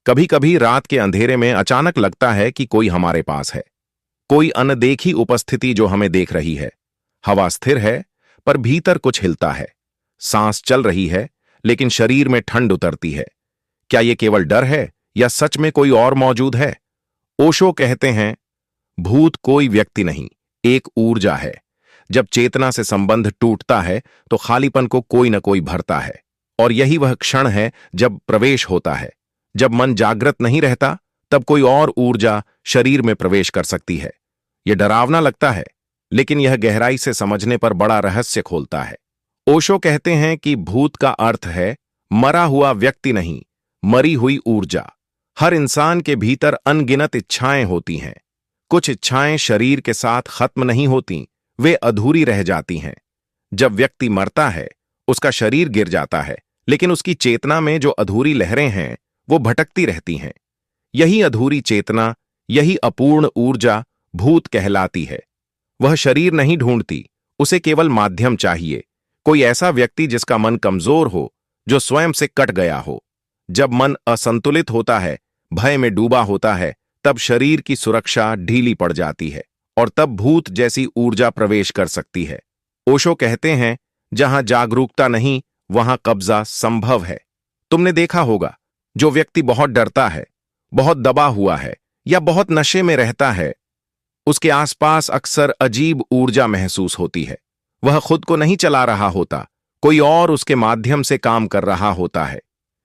कभी कभी रात के अंधेरे में अचानक लगता है कि कोई हमारे पास है, कोई अनदेखी उपस्थिति जो हमें देख रही है। हवा स्थिर है, पर भीतर कुछ हिलता है। सांस चल रही है, लेकिन शरीर में ठंड उतरती है। क्या यह केवल डर है या सच में कोई और मौजूद है? ओशो कहते हैं, भूत कोई व्यक्ति नहीं, एक ऊर्जा है। जब चेतना से संबंध टूटता है तो खालीपन को कोई न कोई भरता है, और यही वह क्षण है जब प्रवेश होता है। जब मन जागृत नहीं रहता, तब कोई और ऊर्जा शरीर में प्रवेश कर सकती है। यह डरावना लगता है, लेकिन यह गहराई से समझने पर बड़ा रहस्य खोलता है। ओशो कहते हैं कि भूत का अर्थ है मरा हुआ व्यक्ति नहीं, मरी हुई ऊर्जा। हर इंसान के भीतर अनगिनत इच्छाएं होती हैं। कुछ इच्छाएं शरीर के साथ खत्म नहीं होती, वे अधूरी रह जाती हैं। जब व्यक्ति मरता है, उसका शरीर गिर जाता है, लेकिन उसकी चेतना में जो अधूरी लहरें हैं वो भटकती रहती हैं। यही अधूरी चेतना, यही अपूर्ण ऊर्जा भूत कहलाती है। वह शरीर नहीं ढूंढती, उसे केवल माध्यम चाहिए। कोई ऐसा व्यक्ति जिसका मन कमजोर हो, जो स्वयं से कट गया हो। जब मन असंतुलित होता है, भय में डूबा होता है, तब शरीर की सुरक्षा ढीली पड़ जाती है, और तब भूत जैसी ऊर्जा प्रवेश कर सकती है। ओशो कहते हैं, जहां जागरूकता नहीं, वहां कब्जा संभव है। तुमने देखा होगा, जो व्यक्ति बहुत डरता है, बहुत दबा हुआ है या बहुत नशे में रहता है, उसके आसपास अक्सर अजीब ऊर्जा महसूस होती है। वह खुद को नहीं चला रहा होता, कोई और उसके माध्यम से काम कर रहा होता है।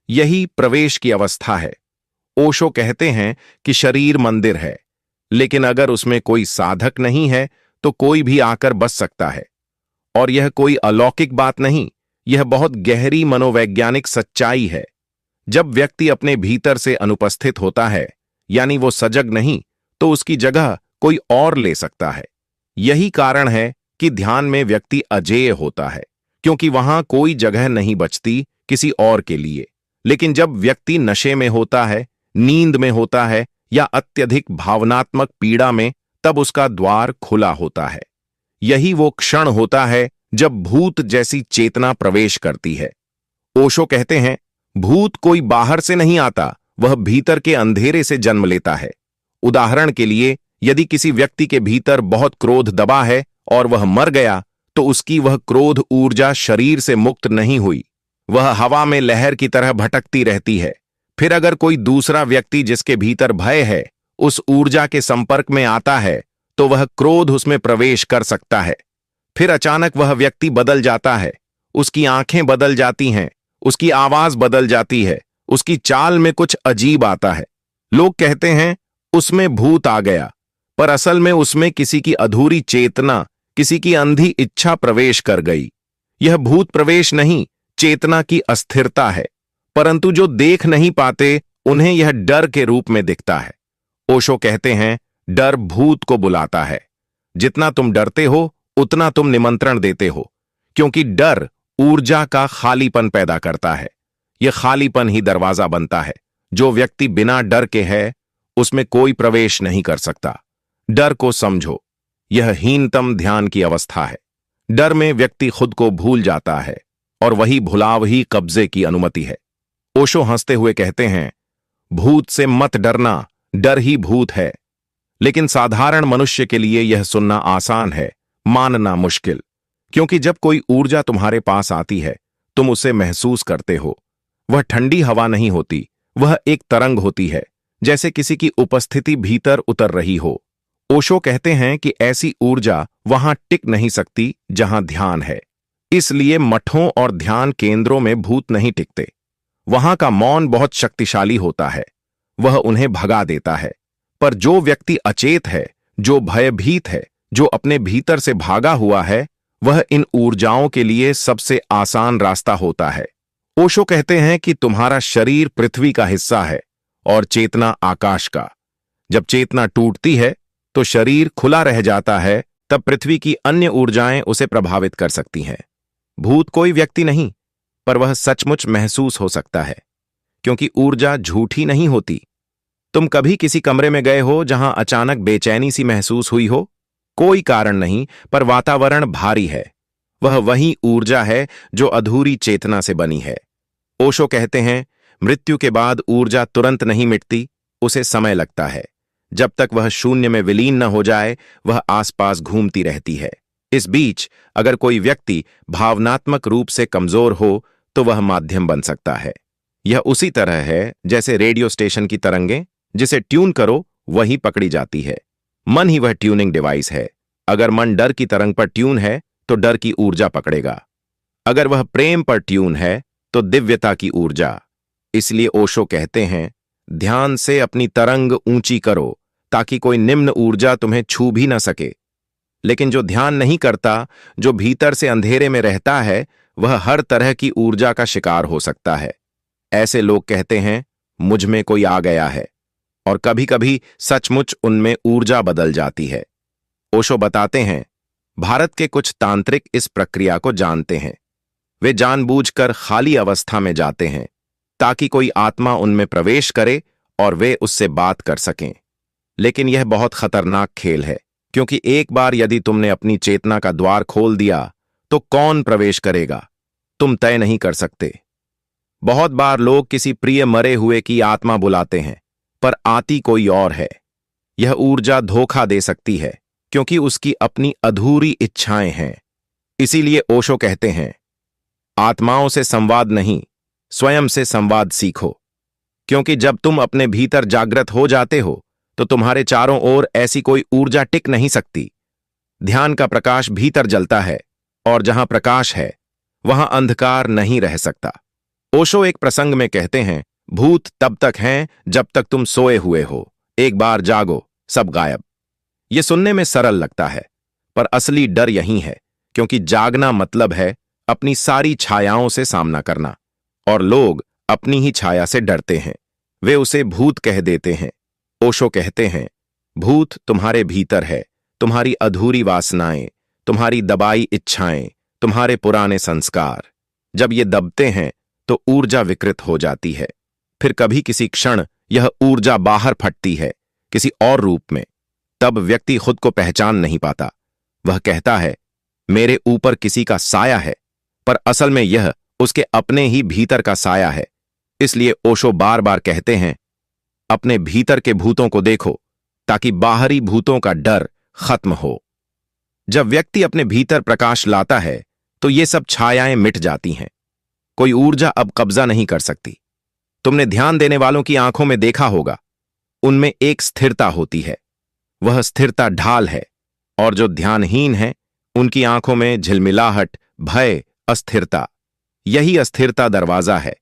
यही प्रवेश की अवस्था है। ओशो कहते हैं कि शरीर मंदिर है, लेकिन अगर उसमें कोई साधक नहीं है तो कोई भी आकर बस सकता है। और यह कोई अलौकिक बात नहीं, यह बहुत गहरी मनोवैज्ञानिक सच्चाई है। जब व्यक्ति अपने भीतर से अनुपस्थित होता है, यानी वो सजग नहीं, तो उसकी जगह कोई और ले सकता है। यही कारण है कि ध्यान में व्यक्ति अजेय होता है, क्योंकि वहां कोई जगह नहीं बचती किसी और के लिए। लेकिन जब व्यक्ति नशे में होता है, नींद में होता है या अत्यधिक भावनात्मक पीड़ा में, तब उसका द्वार खुला होता है। यही वो क्षण होता है जब भूत जैसी चेतना प्रवेश करती है। ओशो कहते हैं, भूत कोई बाहर से नहीं आता, वह भीतर के अंधेरे से जन्म लेता है। उदाहरण के लिए, यदि किसी व्यक्ति के भीतर बहुत क्रोध दबा है और वह मर गया, तो उसकी वह क्रोध ऊर्जा शरीर से मुक्त नहीं हुई, वह हवा में लहर की तरह भटकती रहती है। फिर अगर कोई दूसरा व्यक्ति जिसके भीतर भय है उस ऊर्जा के संपर्क में आता है, तो वह क्रोध उसमें प्रवेश कर सकता है। फिर अचानक वह व्यक्ति बदल जाता है, उसकी आंखें बदल जाती हैं, उसकी आवाज बदल जाती है, उसकी चाल में कुछ अजीब आता है। लोग कहते हैं उसमें भूत आ गया, पर असल में उसमें किसी की अधूरी चेतना, किसी की अंधी इच्छा प्रवेश कर गई। यह भूत प्रवेश नहीं, चेतना की अस्थिरता है। परंतु जो देख नहीं पाते, उन्हें यह डर के रूप में दिखता है। ओशो कहते हैं, डर भूत को बुलाता है। जितना तुम डरते हो, उतना तुम निमंत्रण देते हो, क्योंकि डर ऊर्जा का खालीपन पैदा करता है। यह खालीपन ही दरवाजा बनता है। जो व्यक्ति बिना डर के है, उसमें कोई प्रवेश नहीं कर सकता। डर को समझो, यह हीनतम ध्यान की अवस्था है। डर में व्यक्ति खुद को भूल जाता है, और वही भुलाव ही कब्जे की अनुमति है। ओशो हंसते हुए कहते हैं, भूत से मत डरना, डर ही भूत है। लेकिन साधारण मनुष्य के लिए यह सुनना आसान है, मानना मुश्किल। क्योंकि जब कोई ऊर्जा तुम्हारे पास आती है, तुम उसे महसूस करते हो। वह ठंडी हवा नहीं होती, वह एक तरंग होती है, जैसे किसी की उपस्थिति भीतर उतर रही हो। ओशो कहते हैं कि ऐसी ऊर्जा वहां टिक नहीं सकती जहां ध्यान है। इसलिए मठों और ध्यान केंद्रों में भूत नहीं टिकते। वहां का मौन बहुत शक्तिशाली होता है, वह उन्हें भगा देता है। पर जो व्यक्ति अचेत है, जो भयभीत है, जो अपने भीतर से भागा हुआ है, वह इन ऊर्जाओं के लिए सबसे आसान रास्ता होता है। ओशो कहते हैं कि तुम्हारा शरीर पृथ्वी का हिस्सा है और चेतना आकाश का। जब चेतना टूटती है तो शरीर खुला रह जाता है, तब पृथ्वी की अन्य ऊर्जाएं उसे प्रभावित कर सकती हैं। भूत कोई व्यक्ति नहीं, पर वह सचमुच महसूस हो सकता है, क्योंकि ऊर्जा झूठी नहीं होती। तुम कभी किसी कमरे में गए हो जहां अचानक बेचैनी सी महसूस हुई हो? कोई कारण नहीं, पर वातावरण भारी है। वह वही ऊर्जा है जो अधूरी चेतना से बनी है। ओशो कहते हैं, मृत्यु के बाद ऊर्जा तुरंत नहीं मिटती, उसे समय लगता है। जब तक वह शून्य में विलीन न हो जाए, वह आसपास घूमती रहती है। इस बीच अगर कोई व्यक्ति भावनात्मक रूप से कमजोर हो तो वह माध्यम बन सकता है। यह उसी तरह है जैसे रेडियो स्टेशन की तरंगें, जिसे ट्यून करो वही पकड़ी जाती है। मन ही वह ट्यूनिंग डिवाइस है। अगर मन डर की तरंग पर ट्यून है तो डर की ऊर्जा पकड़ेगा, अगर वह प्रेम पर ट्यून है तो दिव्यता की ऊर्जा। इसलिए ओशो कहते हैं, ध्यान से अपनी तरंग ऊंची करो ताकि कोई निम्न ऊर्जा तुम्हें छू भी न सके। लेकिन जो ध्यान नहीं करता, जो भीतर से अंधेरे में रहता है, वह हर तरह की ऊर्जा का शिकार हो सकता है। ऐसे लोग कहते हैं, मुझ में कोई आ गया है, और कभी कभी सचमुच उनमें ऊर्जा बदल जाती है। ओशो बताते हैं, भारत के कुछ तांत्रिक इस प्रक्रिया को जानते हैं। वे जानबूझकर खाली अवस्था में जाते हैं ताकि कोई आत्मा उनमें प्रवेश करे और वे उससे बात कर सकें। लेकिन यह बहुत खतरनाक खेल है, क्योंकि एक बार यदि तुमने अपनी चेतना का द्वार खोल दिया तो कौन प्रवेश करेगा, तुम तय नहीं कर सकते। बहुत बार लोग किसी प्रिय मरे हुए की आत्मा बुलाते हैं, पर आती कोई और है। यह ऊर्जा धोखा दे सकती है, क्योंकि उसकी अपनी अधूरी इच्छाएं हैं। इसीलिए ओशो कहते हैं, आत्माओं से संवाद नहीं, स्वयं से संवाद सीखो। क्योंकि जब तुम अपने भीतर जागृत हो जाते हो तो तुम्हारे चारों ओर ऐसी कोई ऊर्जा टिक नहीं सकती। ध्यान का प्रकाश भीतर जलता है, और जहां प्रकाश है वहां अंधकार नहीं रह सकता। ओशो एक प्रसंग में कहते हैं, भूत तब तक हैं जब तक तुम सोए हुए हो, एक बार जागो सब गायब। यह सुनने में सरल लगता है, पर असली डर यही है, क्योंकि जागना मतलब है अपनी सारी छायाओं से सामना करना, और लोग अपनी ही छाया से डरते हैं। वे उसे भूत कह देते हैं। ओशो कहते हैं, भूत तुम्हारे भीतर है, तुम्हारी अधूरी वासनाएं, तुम्हारी दबाई इच्छाएं, तुम्हारे पुराने संस्कार। जब ये दबते हैं तो ऊर्जा विकृत हो जाती है। फिर कभी किसी क्षण यह ऊर्जा बाहर फटती है, किसी और रूप में। तब व्यक्ति खुद को पहचान नहीं पाता। वह कहता है, मेरे ऊपर किसी का साया है, पर असल में यह उसके अपने ही भीतर का साया है। इसलिए ओशो बार बार कहते हैं, अपने भीतर के भूतों को देखो ताकि बाहरी भूतों का डर खत्म हो। जब व्यक्ति अपने भीतर प्रकाश लाता है तो ये सब छायाएं मिट जाती हैं। कोई ऊर्जा अब कब्जा नहीं कर सकती। तुमने ध्यान देने वालों की आंखों में देखा होगा, उनमें एक स्थिरता होती है। वह स्थिरता ढाल है, और जो ध्यानहीन है उनकी आंखों में झिलमिलाहट, भय, अस्थिरता। यही अस्थिरता दरवाजा है।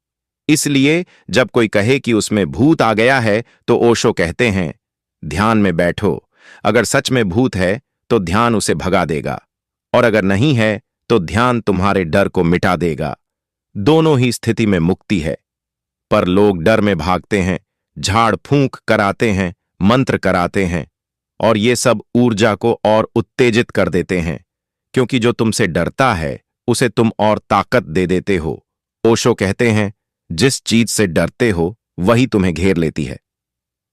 इसलिए जब कोई कहे कि उसमें भूत आ गया है तो ओशो कहते हैं, ध्यान में बैठो। अगर सच में भूत है तो ध्यान उसे भगा देगा, और अगर नहीं है तो ध्यान तुम्हारे डर को मिटा देगा। दोनों ही स्थिति में मुक्ति है। पर लोग डर में भागते हैं, झाड़ फूंक कराते हैं, मंत्र कराते हैं, और ये सब ऊर्जा को और उत्तेजित कर देते हैं, क्योंकि जो तुमसे डरता है उसे तुम और ताकत दे देते हो। ओशो कहते हैं, जिस चीज से डरते हो वही तुम्हें घेर लेती है।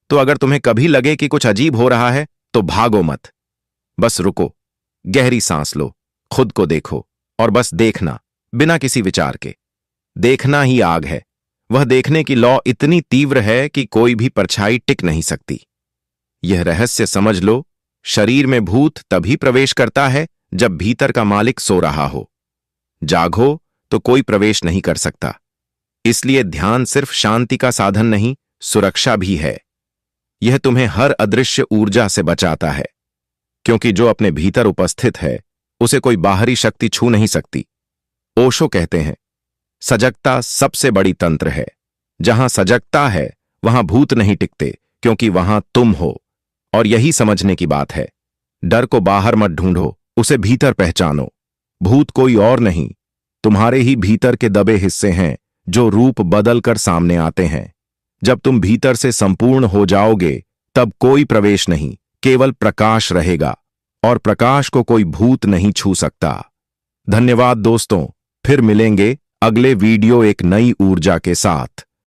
तो अगर तुम्हें कभी लगे कि कुछ अजीब हो रहा है तो भागो मत, बस रुको, गहरी सांस लो, खुद को देखो, और बस देखना, बिना किसी विचार के। देखना ही आग है। वह देखने की लौ इतनी तीव्र है कि कोई भी परछाई टिक नहीं सकती। यह रहस्य समझ लो, शरीर में भूत तभी प्रवेश करता है जब भीतर का मालिक सो रहा हो। जागो तो कोई प्रवेश नहीं कर सकता। इसलिए ध्यान सिर्फ शांति का साधन नहीं, सुरक्षा भी है। यह तुम्हें हर अदृश्य ऊर्जा से बचाता है, क्योंकि जो अपने भीतर उपस्थित है उसे कोई बाहरी शक्ति छू नहीं सकती। ओशो कहते हैं, सजगता सबसे बड़ी तंत्र है। जहां सजगता है वहां भूत नहीं टिकते, क्योंकि वहां तुम हो। और यही समझने की बात है। डर को बाहर मत ढूंढो, उसे भीतर पहचानो। भूत कोई और नहीं, तुम्हारे ही भीतर के दबे हिस्से हैं जो रूप बदलकर सामने आते हैं। जब तुम भीतर से संपूर्ण हो जाओगे तब कोई प्रवेश नहीं, केवल प्रकाश रहेगा, और प्रकाश को कोई भूत नहीं छू सकता। धन्यवाद दोस्तों, फिर मिलेंगे अगले वीडियो एक नई ऊर्जा के साथ।